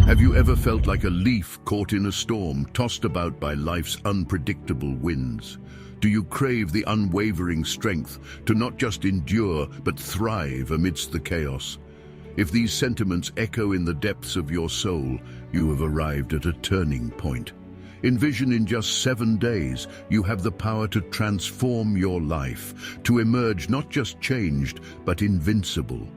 Have you ever felt like a leaf caught in a storm, tossed about by life's unpredictable winds? Do you crave the unwavering strength to not just endure, but thrive amidst the chaos? If these sentiments echo in the depths of your soul, you have arrived at a turning point. Envision in just 7 days, you have the power to transform your life, to emerge not just changed, but invincible.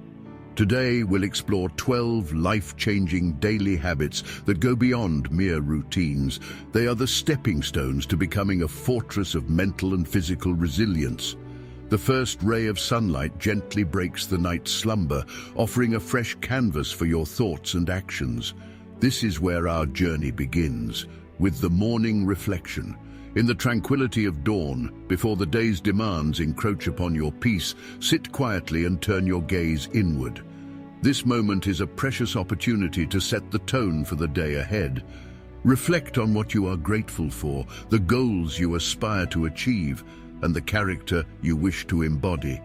Today, we'll explore 12 life-changing daily habits that go beyond mere routines. They are the stepping stones to becoming a fortress of mental and physical resilience. The first ray of sunlight gently breaks the night's slumber, offering a fresh canvas for your thoughts and actions. This is where our journey begins, with the morning reflection. In the tranquility of dawn, before the day's demands encroach upon your peace, sit quietly and turn your gaze inward. This moment is a precious opportunity to set the tone for the day ahead. Reflect on what you are grateful for, the goals you aspire to achieve, and the character you wish to embody.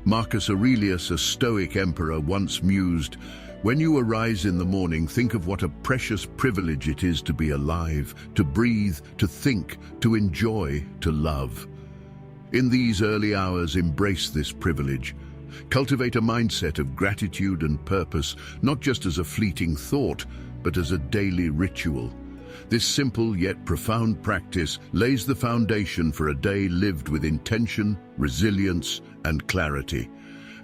Marcus Aurelius, a Stoic emperor, once mused, "When you arise in the morning, think of what a precious privilege it is to be alive, to breathe, to think, to enjoy, to love." In these early hours, embrace this privilege. Cultivate a mindset of gratitude and purpose, not just as a fleeting thought, but as a daily ritual. This simple yet profound practice lays the foundation for a day lived with intention, resilience, and clarity.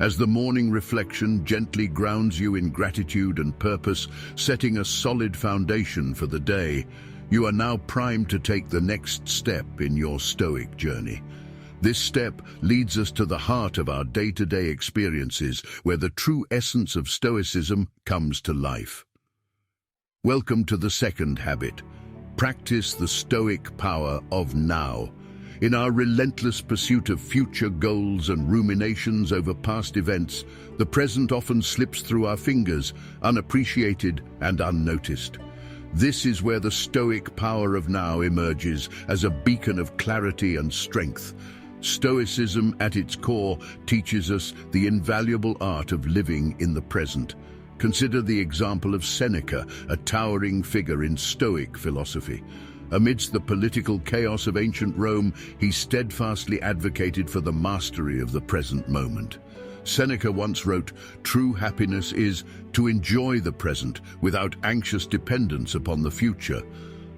As the morning reflection gently grounds you in gratitude and purpose, setting a solid foundation for the day, you are now primed to take the next step in your Stoic journey. This step leads us to the heart of our day-to-day experiences, where the true essence of Stoicism comes to life. Welcome to the second habit. Practice the Stoic power of now. In our relentless pursuit of future goals and ruminations over past events, the present often slips through our fingers, unappreciated and unnoticed. This is where the Stoic power of now emerges as a beacon of clarity and strength. Stoicism, at its core, teaches us the invaluable art of living in the present. Consider the example of Seneca, a towering figure in Stoic philosophy. Amidst the political chaos of ancient Rome, he steadfastly advocated for the mastery of the present moment. Seneca once wrote, "True happiness is to enjoy the present without anxious dependence upon the future."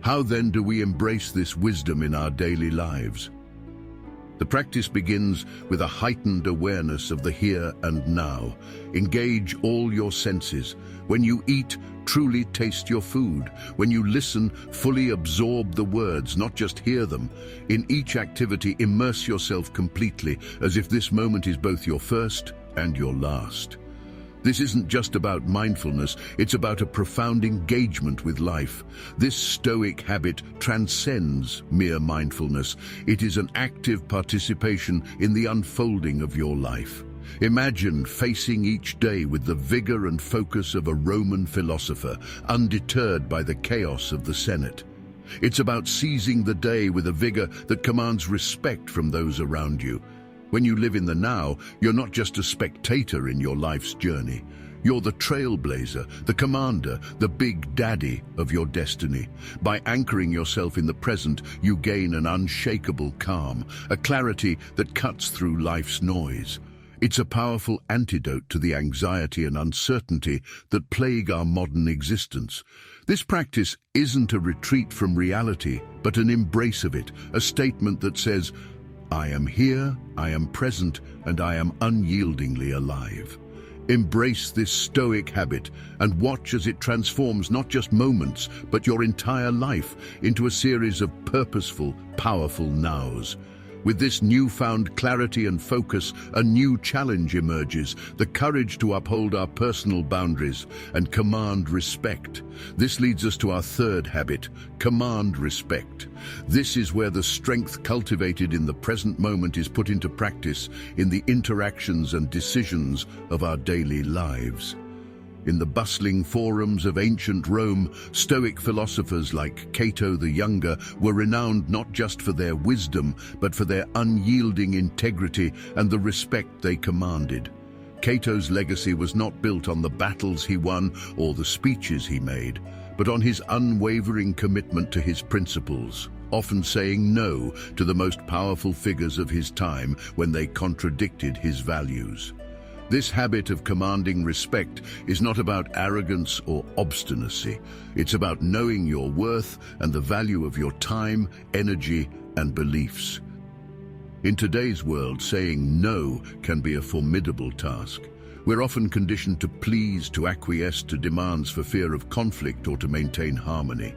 How then do we embrace this wisdom in our daily lives? The practice begins with a heightened awareness of the here and now. Engage all your senses. When you eat, truly taste your food. When you listen, fully absorb the words, not just hear them. In each activity, immerse yourself completely, as if this moment is both your first and your last. This isn't just about mindfulness, it's about a profound engagement with life. This Stoic habit transcends mere mindfulness. It is an active participation in the unfolding of your life. Imagine facing each day with the vigor and focus of a Roman philosopher, undeterred by the chaos of the Senate. It's about seizing the day with a vigor that commands respect from those around you. When you live in the now, you're not just a spectator in your life's journey. You're the trailblazer, the commander, the big daddy of your destiny. By anchoring yourself in the present, you gain an unshakable calm, a clarity that cuts through life's noise. It's a powerful antidote to the anxiety and uncertainty that plague our modern existence. This practice isn't a retreat from reality, but an embrace of it, a statement that says, "I am here, I am present, and I am unyieldingly alive." Embrace this Stoic habit and watch as it transforms not just moments, but your entire life into a series of purposeful, powerful nows. With this newfound clarity and focus, a new challenge emerges, the courage to uphold our personal boundaries and command respect. This leads us to our third habit, command respect. This is where the strength cultivated in the present moment is put into practice in the interactions and decisions of our daily lives. In the bustling forums of ancient Rome, Stoic philosophers like Cato the Younger were renowned not just for their wisdom, but for their unyielding integrity and the respect they commanded. Cato's legacy was not built on the battles he won or the speeches he made, but on his unwavering commitment to his principles, often saying no to the most powerful figures of his time when they contradicted his values. This habit of commanding respect is not about arrogance or obstinacy. It's about knowing your worth and the value of your time, energy, and beliefs. In today's world, saying no can be a formidable task. We're often conditioned to please, to acquiesce to demands for fear of conflict or to maintain harmony.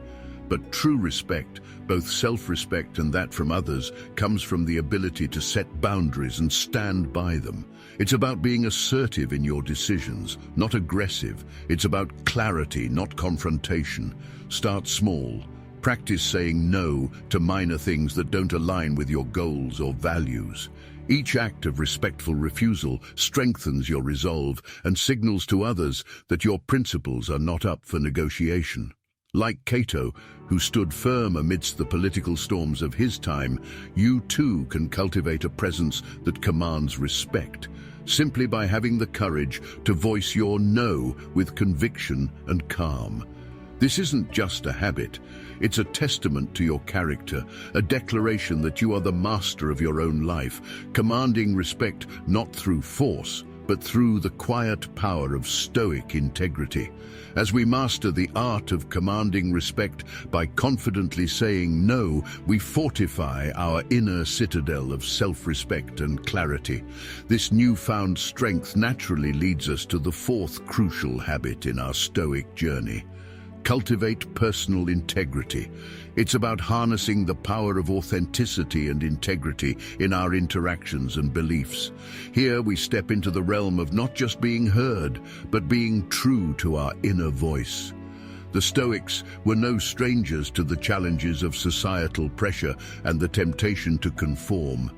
But true respect, both self-respect and that from others, comes from the ability to set boundaries and stand by them. It's about being assertive in your decisions, not aggressive. It's about clarity, not confrontation. Start small. Practice saying no to minor things that don't align with your goals or values. Each act of respectful refusal strengthens your resolve and signals to others that your principles are not up for negotiation. Like Cato, who stood firm amidst the political storms of his time, you too can cultivate a presence that commands respect, simply by having the courage to voice your no with conviction and calm. This isn't just a habit, it's a testament to your character, a declaration that you are the master of your own life, commanding respect not through force, but through the quiet power of stoic integrity. As we master the art of commanding respect by confidently saying no, we fortify our inner citadel of self-respect and clarity. This newfound strength naturally leads us to the fourth crucial habit in our stoic journey. Cultivate personal integrity. It's about harnessing the power of authenticity and integrity in our interactions and beliefs. Here we step into the realm of not just being heard, but being true to our inner voice. The Stoics were no strangers to the challenges of societal pressure and the temptation to conform.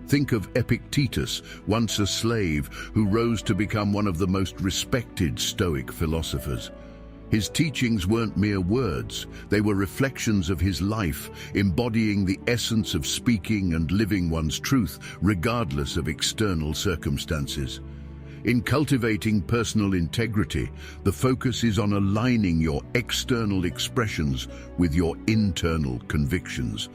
Think of Epictetus, once a slave, who rose to become one of the most respected Stoic philosophers. His teachings weren't mere words, they were reflections of his life, embodying the essence of speaking and living one's truth, regardless of external circumstances. In cultivating personal integrity, the focus is on aligning your external expressions with your internal convictions.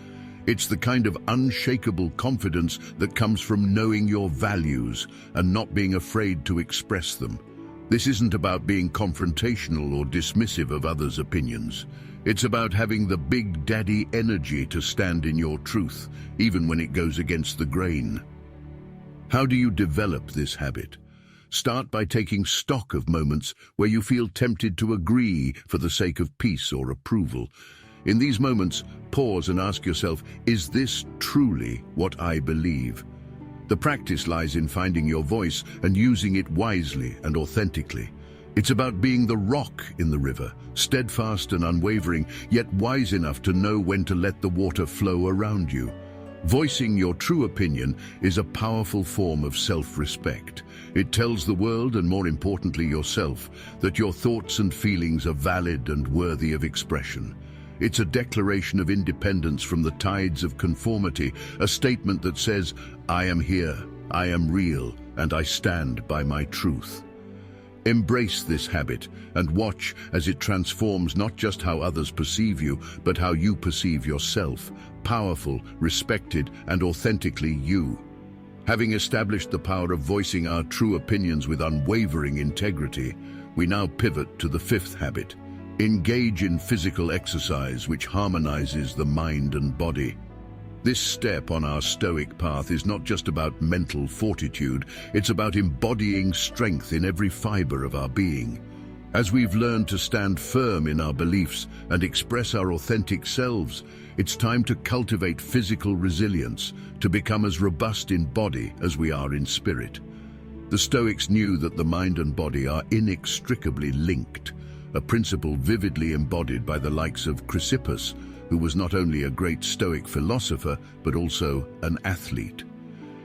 It's the kind of unshakable confidence that comes from knowing your values and not being afraid to express them. This isn't about being confrontational or dismissive of others' opinions. It's about having the big daddy energy to stand in your truth, even when it goes against the grain. How do you develop this habit? Start by taking stock of moments where you feel tempted to agree for the sake of peace or approval. In these moments, pause and ask yourself, is this truly what I believe? The practice lies in finding your voice and using it wisely and authentically. It's about being the rock in the river, steadfast and unwavering, yet wise enough to know when to let the water flow around you. Voicing your true opinion is a powerful form of self-respect. It tells the world, and more importantly yourself, that your thoughts and feelings are valid and worthy of expression. It's a declaration of independence from the tides of conformity, a statement that says, I am here, I am real, and I stand by my truth. Embrace this habit and watch as it transforms not just how others perceive you, but how you perceive yourself, powerful, respected, and authentically you. Having established the power of voicing our true opinions with unwavering integrity, we now pivot to the fifth habit. Engage in physical exercise which harmonizes the mind and body. This step on our Stoic path is not just about mental fortitude, it's about embodying strength in every fiber of our being. As we've learned to stand firm in our beliefs and express our authentic selves, it's time to cultivate physical resilience, to become as robust in body as we are in spirit. The Stoics knew that the mind and body are inextricably linked, a principle vividly embodied by the likes of Chrysippus, who was not only a great Stoic philosopher, but also an athlete.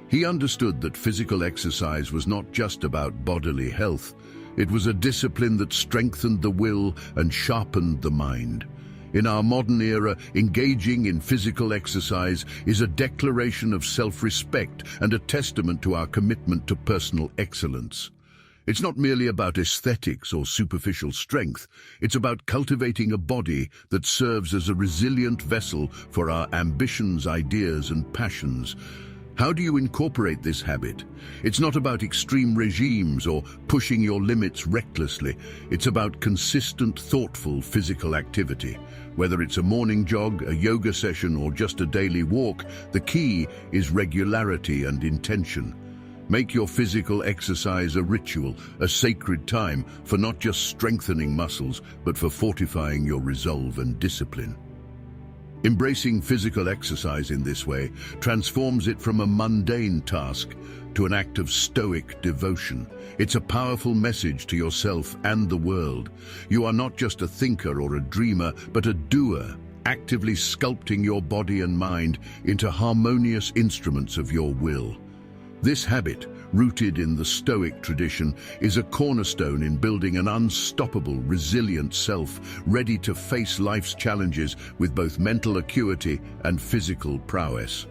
He understood that physical exercise was not just about bodily health, it was a discipline that strengthened the will and sharpened the mind. In our modern era, engaging in physical exercise is a declaration of self-respect and a testament to our commitment to personal excellence. It's not merely about aesthetics or superficial strength. It's about cultivating a body that serves as a resilient vessel for our ambitions, ideas, and passions. How do you incorporate this habit? It's not about extreme regimes or pushing your limits recklessly. It's about consistent, thoughtful physical activity. Whether it's a morning jog, a yoga session, or just a daily walk, the key is regularity and intention. Make your physical exercise a ritual, a sacred time for not just strengthening muscles, but for fortifying your resolve and discipline. Embracing physical exercise in this way transforms it from a mundane task to an act of stoic devotion. It's a powerful message to yourself and the world. You are not just a thinker or a dreamer, but a doer, actively sculpting your body and mind into harmonious instruments of your will. This habit, rooted in the Stoic tradition, is a cornerstone in building an unstoppable, resilient self, ready to face life's challenges with both mental acuity and physical prowess.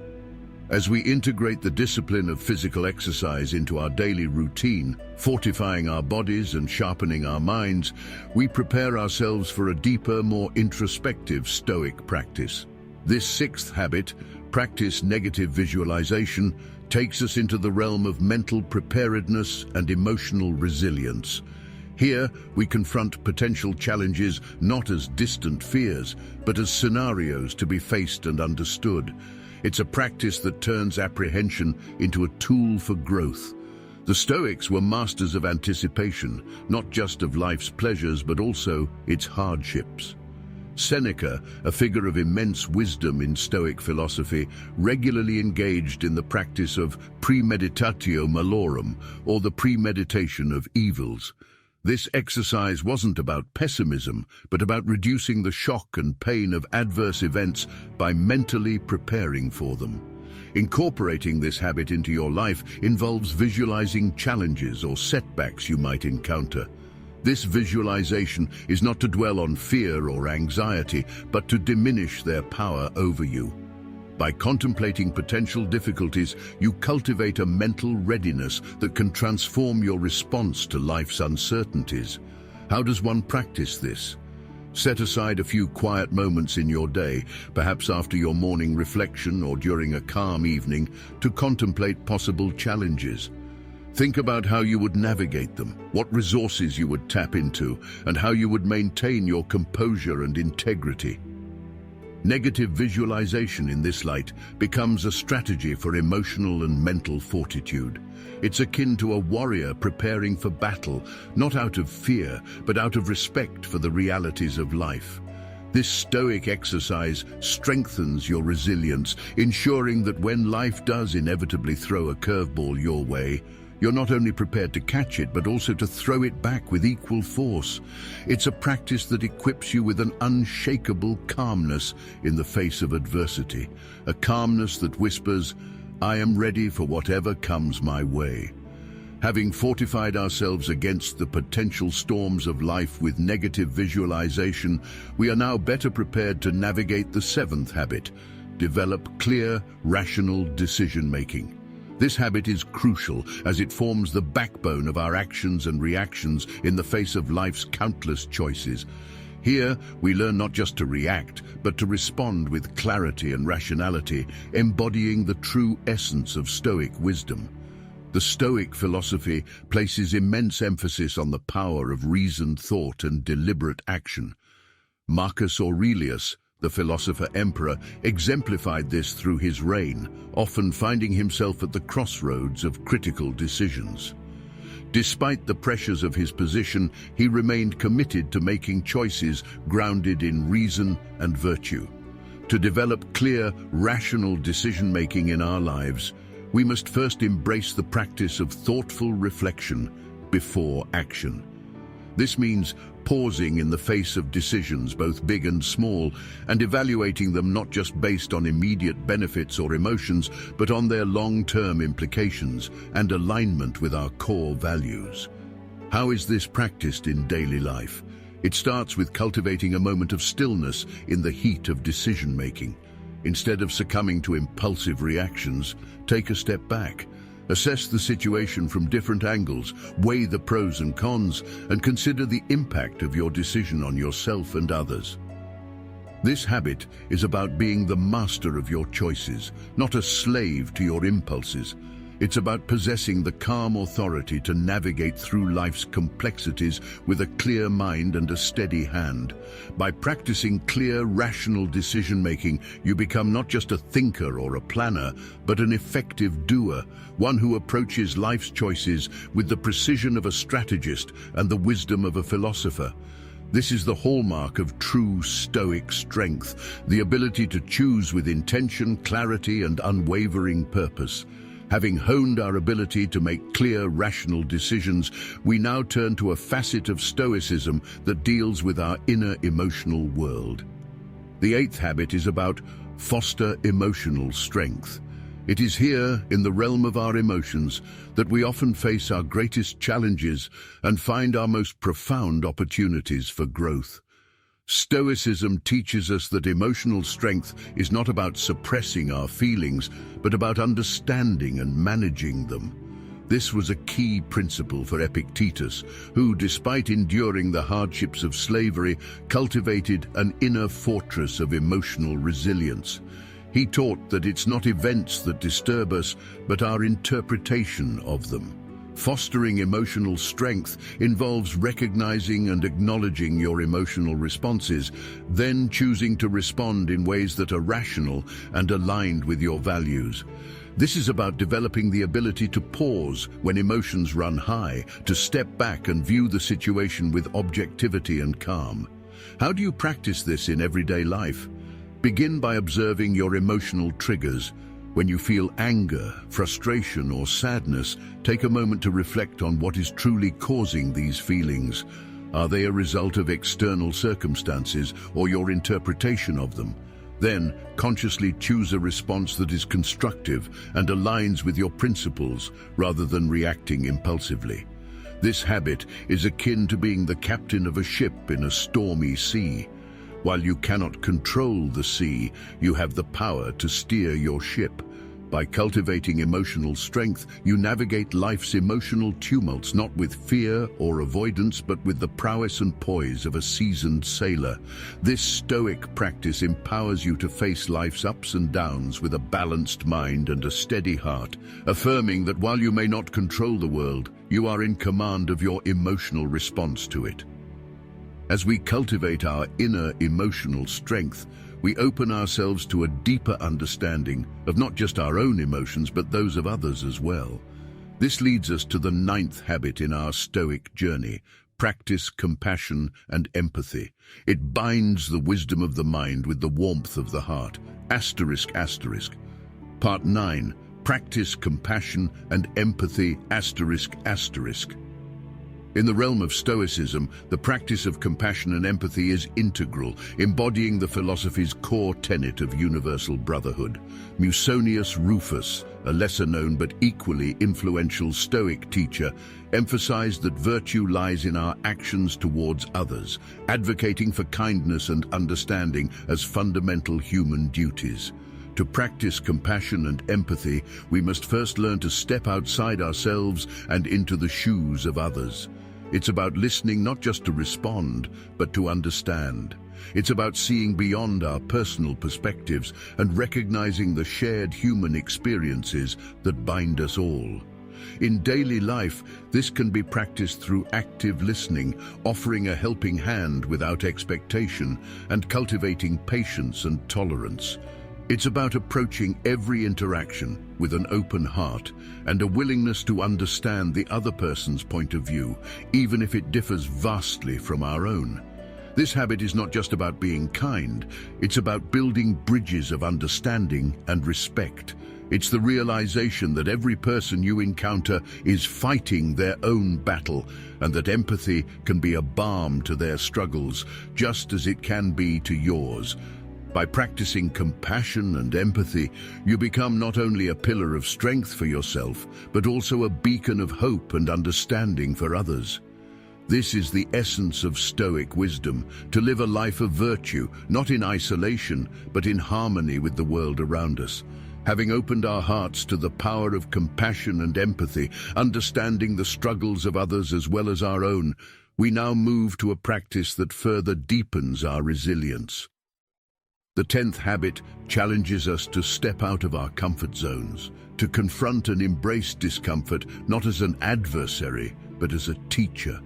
As we integrate the discipline of physical exercise into our daily routine, fortifying our bodies and sharpening our minds, we prepare ourselves for a deeper, more introspective Stoic practice. This sixth habit, practice negative visualization, takes us into the realm of mental preparedness and emotional resilience. Here, we confront potential challenges not as distant fears, but as scenarios to be faced and understood. It's a practice that turns apprehension into a tool for growth. The Stoics were masters of anticipation, not just of life's pleasures, but also its hardships. Seneca, a figure of immense wisdom in Stoic philosophy, regularly engaged in the practice of premeditatio malorum, or the premeditation of evils. This exercise wasn't about pessimism, but about reducing the shock and pain of adverse events by mentally preparing for them. Incorporating this habit into your life involves visualizing challenges or setbacks you might encounter. This visualization is not to dwell on fear or anxiety, but to diminish their power over you. By contemplating potential difficulties, you cultivate a mental readiness that can transform your response to life's uncertainties. How does one practice this? Set aside a few quiet moments in your day, perhaps after your morning reflection or during a calm evening, to contemplate possible challenges. Think about how you would navigate them, what resources you would tap into, and how you would maintain your composure and integrity. Negative visualization in this light becomes a strategy for emotional and mental fortitude. It's akin to a warrior preparing for battle, not out of fear, but out of respect for the realities of life. This Stoic exercise strengthens your resilience, ensuring that when life does inevitably throw a curveball your way, you're not only prepared to catch it, but also to throw it back with equal force. It's a practice that equips you with an unshakable calmness in the face of adversity, a calmness that whispers, "I am ready for whatever comes my way." Having fortified ourselves against the potential storms of life with negative visualization, we are now better prepared to navigate the seventh habit: develop clear, rational decision-making. This habit is crucial as it forms the backbone of our actions and reactions in the face of life's countless choices. Here, we learn not just to react, but to respond with clarity and rationality, embodying the true essence of Stoic wisdom. The Stoic philosophy places immense emphasis on the power of reasoned thought and deliberate action. Marcus Aurelius, the philosopher-emperor, exemplified this through his reign, often finding himself at the crossroads of critical decisions. Despite the pressures of his position, he remained committed to making choices grounded in reason and virtue. To develop clear, rational decision-making in our lives, we must first embrace the practice of thoughtful reflection before action. This means pausing in the face of decisions, both big and small, and evaluating them not just based on immediate benefits or emotions, but on their long-term implications and alignment with our core values. How is this practiced in daily life? It starts with cultivating a moment of stillness in the heat of decision-making. Instead of succumbing to impulsive reactions, take a step back. Assess the situation from different angles, weigh the pros and cons, and consider the impact of your decision on yourself and others. This habit is about being the master of your choices, not a slave to your impulses. It's about possessing the calm authority to navigate through life's complexities with a clear mind and a steady hand. By practicing clear, rational decision-making, you become not just a thinker or a planner, but an effective doer, one who approaches life's choices with the precision of a strategist and the wisdom of a philosopher. This is the hallmark of true Stoic strength, the ability to choose with intention, clarity, and unwavering purpose. Having honed our ability to make clear, rational decisions, we now turn to a facet of Stoicism that deals with our inner emotional world. The eighth habit is about foster emotional strength. It is here, in the realm of our emotions, that we often face our greatest challenges and find our most profound opportunities for growth. Stoicism teaches us that emotional strength is not about suppressing our feelings, but about understanding and managing them. This was a key principle for Epictetus, who, despite enduring the hardships of slavery, cultivated an inner fortress of emotional resilience. He taught that it's not events that disturb us, but our interpretation of them. Fostering emotional strength involves recognizing and acknowledging your emotional responses, then choosing to respond in ways that are rational and aligned with your values. This is about developing the ability to pause when emotions run high, to step back and view the situation with objectivity and calm. How do you practice this in everyday life? Begin by observing your emotional triggers. When you feel anger, frustration, or sadness, take a moment to reflect on what is truly causing these feelings. Are they a result of external circumstances or your interpretation of them? Then, consciously choose a response that is constructive and aligns with your principles rather than reacting impulsively. This habit is akin to being the captain of a ship in a stormy sea. While you cannot control the sea, you have the power to steer your ship. By cultivating emotional strength, you navigate life's emotional tumults not with fear or avoidance, but with the prowess and poise of a seasoned sailor. This Stoic practice empowers you to face life's ups and downs with a balanced mind and a steady heart, affirming that while you may not control the world, you are in command of your emotional response to it. As we cultivate our inner emotional strength, we open ourselves to a deeper understanding of not just our own emotions, but those of others as well. This leads us to the ninth habit in our Stoic journey: practice compassion and empathy. It binds the wisdom of the mind with the warmth of the heart. Asterisk, asterisk. Part 9. Practice compassion and empathy, asterisk, asterisk. In the realm of Stoicism, the practice of compassion and empathy is integral, embodying the philosophy's core tenet of universal brotherhood. Musonius Rufus, a lesser-known but equally influential Stoic teacher, emphasized that virtue lies in our actions towards others, advocating for kindness and understanding as fundamental human duties. To practice compassion and empathy, we must first learn to step outside ourselves and into the shoes of others. It's about listening not just to respond, but to understand. It's about seeing beyond our personal perspectives and recognizing the shared human experiences that bind us all. In daily life, this can be practiced through active listening, offering a helping hand without expectation, and cultivating patience and tolerance. It's about approaching every interaction with an open heart and a willingness to understand the other person's point of view, even if it differs vastly from our own. This habit is not just about being kind, it's about building bridges of understanding and respect. It's the realization that every person you encounter is fighting their own battle, and that empathy can be a balm to their struggles, just as it can be to yours. By practicing compassion and empathy, you become not only a pillar of strength for yourself, but also a beacon of hope and understanding for others. This is the essence of Stoic wisdom, to live a life of virtue, not in isolation, but in harmony with the world around us. Having opened our hearts to the power of compassion and empathy, understanding the struggles of others as well as our own, we now move to a practice that further deepens our resilience. The 10th habit challenges us to step out of our comfort zones, to confront and embrace discomfort not as an adversary, but as a teacher.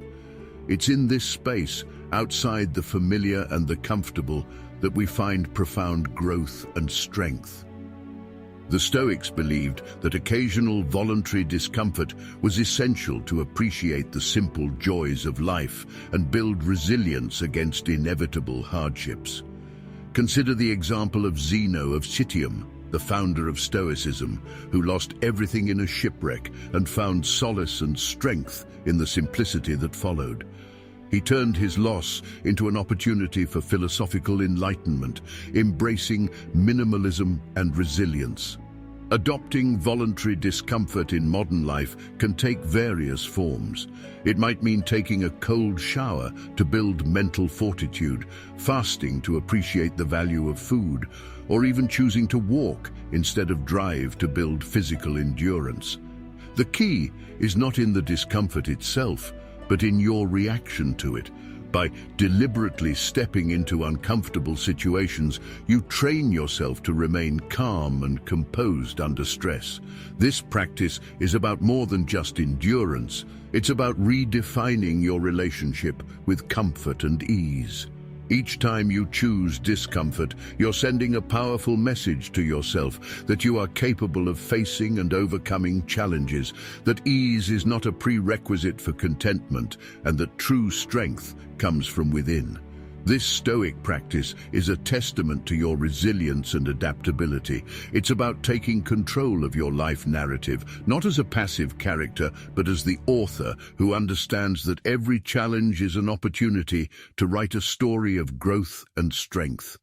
It's in this space, outside the familiar and the comfortable, that we find profound growth and strength. The Stoics believed that occasional voluntary discomfort was essential to appreciate the simple joys of life and build resilience against inevitable hardships. Consider the example of Zeno of Citium, the founder of Stoicism, who lost everything in a shipwreck and found solace and strength in the simplicity that followed. He turned his loss into an opportunity for philosophical enlightenment, embracing minimalism and resilience. Adopting voluntary discomfort in modern life can take various forms. It might mean taking a cold shower to build mental fortitude, fasting to appreciate the value of food, or even choosing to walk instead of drive to build physical endurance. The key is not in the discomfort itself, but in your reaction to it. By deliberately stepping into uncomfortable situations, you train yourself to remain calm and composed under stress. This practice is about more than just endurance. It's about redefining your relationship with comfort and ease. Each time you choose discomfort, you're sending a powerful message to yourself that you are capable of facing and overcoming challenges, that ease is not a prerequisite for contentment, and that true strength comes from within. This Stoic practice is a testament to your resilience and adaptability. It's about taking control of your life narrative, not as a passive character, but as the author who understands that every challenge is an opportunity to write a story of growth and strength.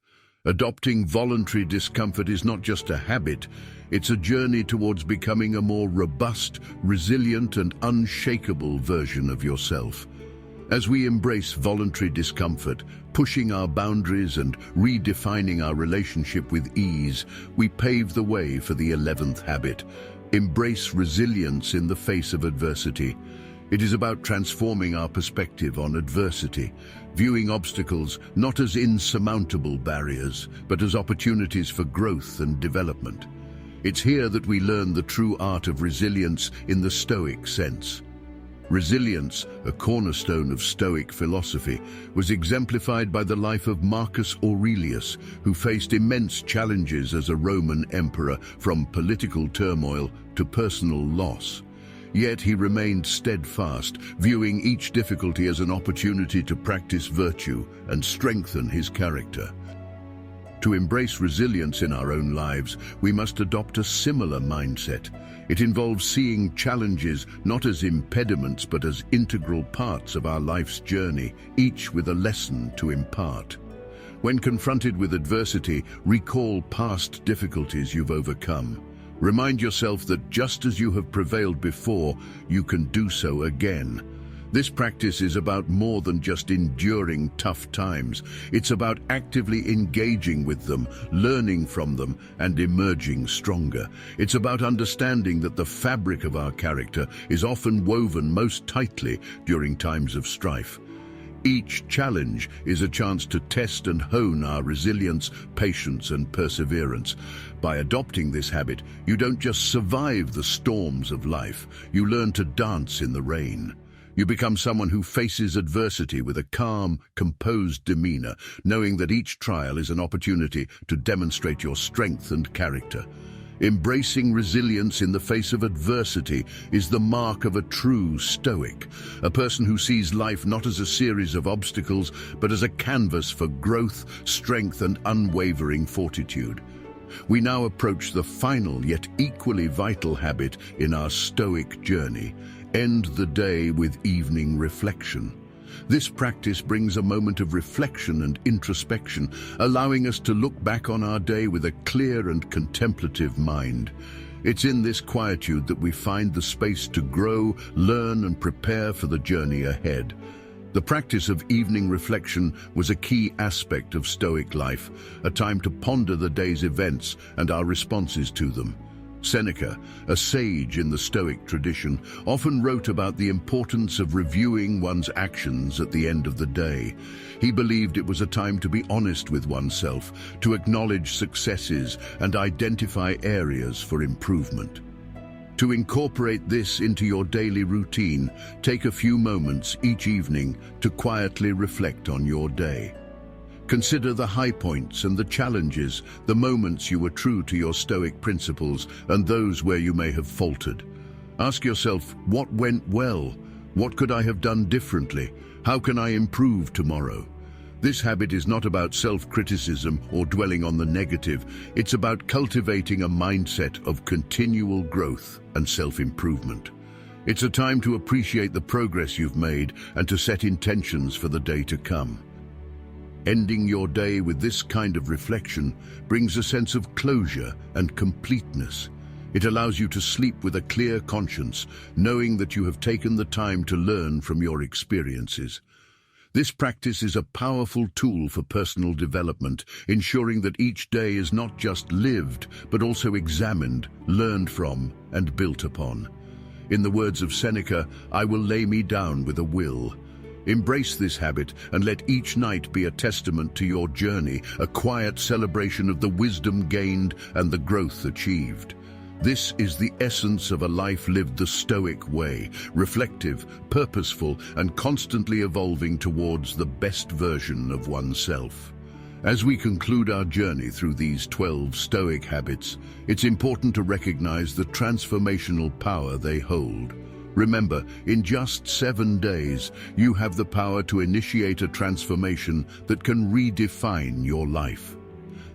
Adopting voluntary discomfort is not just a habit, it's a journey towards becoming a more robust, resilient, and unshakable version of yourself. As we embrace voluntary discomfort, pushing our boundaries and redefining our relationship with ease, we pave the way for the 11th habit. Embrace resilience in the face of adversity. It is about transforming our perspective on adversity, viewing obstacles not as insurmountable barriers, but as opportunities for growth and development. It's here that we learn the true art of resilience in the Stoic sense. Resilience, a cornerstone of Stoic philosophy, was exemplified by the life of Marcus Aurelius, who faced immense challenges as a Roman emperor, from political turmoil to personal loss. Yet he remained steadfast, viewing each difficulty as an opportunity to practice virtue and strengthen his character. To embrace resilience in our own lives, we must adopt a similar mindset. It involves seeing challenges not as impediments but as integral parts of our life's journey, each with a lesson to impart. When confronted with adversity, recall past difficulties you've overcome. Remind yourself that just as you have prevailed before, you can do so again. This practice is about more than just enduring tough times. It's about actively engaging with them, learning from them, and emerging stronger. It's about understanding that the fabric of our character is often woven most tightly during times of strife. Each challenge is a chance to test and hone our resilience, patience, and perseverance. By adopting this habit, you don't just survive the storms of life, you learn to dance in the rain. You become someone who faces adversity with a calm, composed demeanor, knowing that each trial is an opportunity to demonstrate your strength and character. Embracing resilience in the face of adversity is the mark of a true Stoic, a person who sees life not as a series of obstacles, but as a canvas for growth, strength, and unwavering fortitude. We now approach the final yet equally vital habit in our Stoic journey: end the day with evening reflection. This practice brings a moment of reflection and introspection, allowing us to look back on our day with a clear and contemplative mind. It's in this quietude that we find the space to grow, learn, and prepare for the journey ahead. The practice of evening reflection was a key aspect of Stoic life, a time to ponder the day's events and our responses to them. Seneca, a sage in the Stoic tradition, often wrote about the importance of reviewing one's actions at the end of the day. He believed it was a time to be honest with oneself, to acknowledge successes and identify areas for improvement. To incorporate this into your daily routine, take a few moments each evening to quietly reflect on your day. Consider the high points and the challenges, the moments you were true to your Stoic principles and those where you may have faltered. Ask yourself, what went well? What could I have done differently? How can I improve tomorrow? This habit is not about self-criticism or dwelling on the negative. It's about cultivating a mindset of continual growth and self-improvement. It's a time to appreciate the progress you've made and to set intentions for the day to come. Ending your day with this kind of reflection brings a sense of closure and completeness. It allows you to sleep with a clear conscience, knowing that you have taken the time to learn from your experiences. This practice is a powerful tool for personal development, ensuring that each day is not just lived, but also examined, learned from, and built upon. In the words of Seneca, "I will lay me down with a will." Embrace this habit and let each night be a testament to your journey, a quiet celebration of the wisdom gained and the growth achieved. This is the essence of a life lived the Stoic way, reflective, purposeful, and constantly evolving towards the best version of oneself. As we conclude our journey through these 12 Stoic habits, it's important to recognize the transformational power they hold. Remember, in just 7 days, you have the power to initiate a transformation that can redefine your life.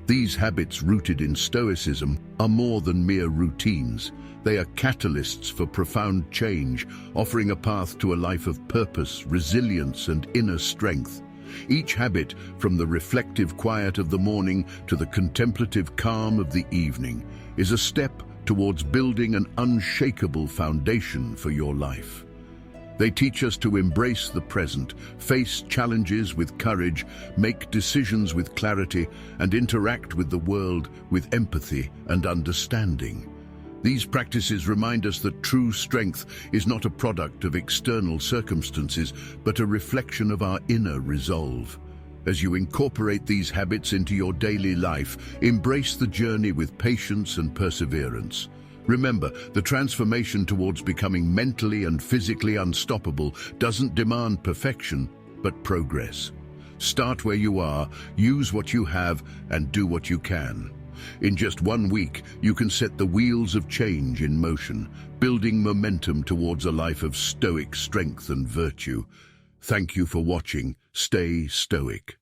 These habits rooted in Stoicism are more than mere routines. They are catalysts for profound change, offering a path to a life of purpose, resilience, and inner strength. Each habit, from the reflective quiet of the morning to the contemplative calm of the evening, is a step towards building an unshakable foundation for your life. They teach us to embrace the present, face challenges with courage, make decisions with clarity, and interact with the world with empathy and understanding. These practices remind us that true strength is not a product of external circumstances, but a reflection of our inner resolve. As you incorporate these habits into your daily life, embrace the journey with patience and perseverance. Remember, the transformation towards becoming mentally and physically unstoppable doesn't demand perfection, but progress. Start where you are, use what you have, and do what you can. In just 1 week, you can set the wheels of change in motion, building momentum towards a life of Stoic strength and virtue. Thank you for watching. Stay Stoic.